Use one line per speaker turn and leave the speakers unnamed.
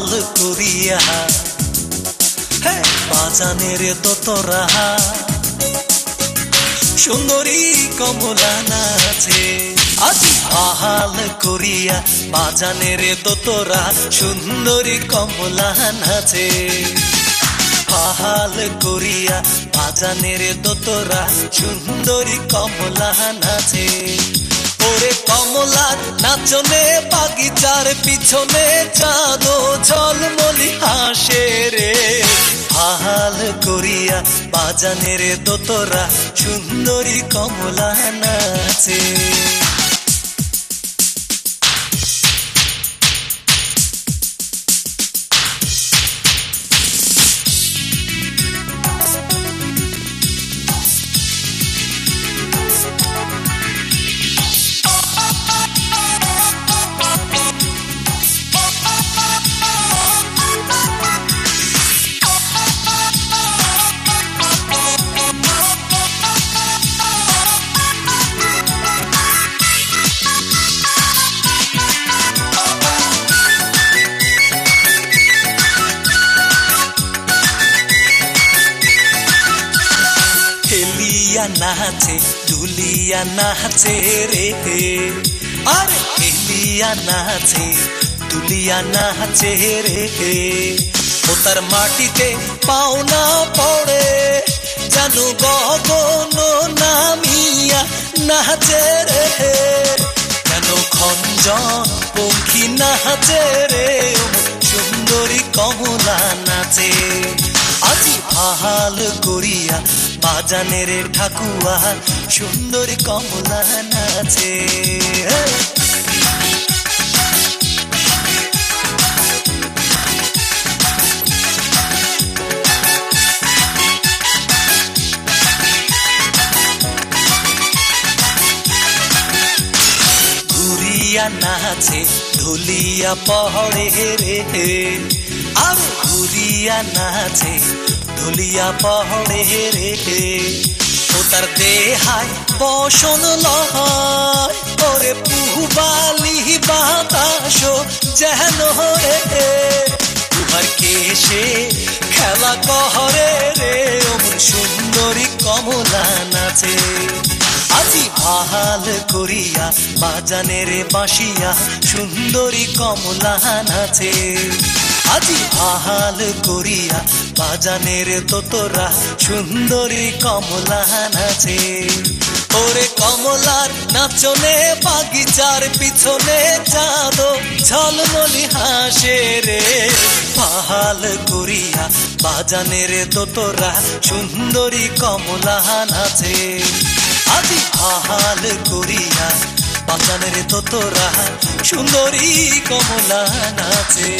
পাহাল করিয়া হে বাজানের দোতরা সুন্দরী কমলা নাচে আজি পাহাল করিয়া বাজানের দোতরা সুন্দরী কমলা নাচে পাহাল করিয়া বাজানের দোতরা সুন্দরী কমলা নাচে ওরে কমলার নাচনে বাগিচার পিছনে চাঁদ ঝলমলি হাসে রে পাহাল করিয়া বাজানের দোতরা সুন্দরী কমলা নাচে নাচে দুলিয়া নাচে রে আরে এলিয়া নাচে দুলিয়া নাচে রে ও তার মাটিতে পাও না পড়ে জানু গগন নামিয়া নাচে রে কেন খঞ্জন পঙ্খী নাচে রে সুন্দরী কমলা নাচে আজি পাহাল করিয়া বাজানের ঠাকুয়া সুন্দরী কমলা নাচে ঘুরিয়া নাচে ধুলিয়া পহড়ে রে আর ঘুরিয়া নাচে ধুলিয়া পহড়ে রে ও তার দেহায় বসন লয় ওরে পুবালি বাতাস যেন রে তোমার কেশে খেলা কহরে রে ওমন সুন্দরী কমলা নাচে আজি পাহাল করিয়া বাজানের বাঁশিয়া সুন্দরী কমলা নাচে আজি পাহাল করিয়া বাজানের দোতরা সুন্দরী কমলা নাচে ওরে কমলার নাচনে বাগিচার পিছনে চাঁদ ঝলমলি হাসে রে পাহাল করিয়া বাজানের দোতরা সুন্দরী কমলা নাচে আজি পাহাল করিয়া বাজানের দোতরা সুন্দরী কমলা নাচে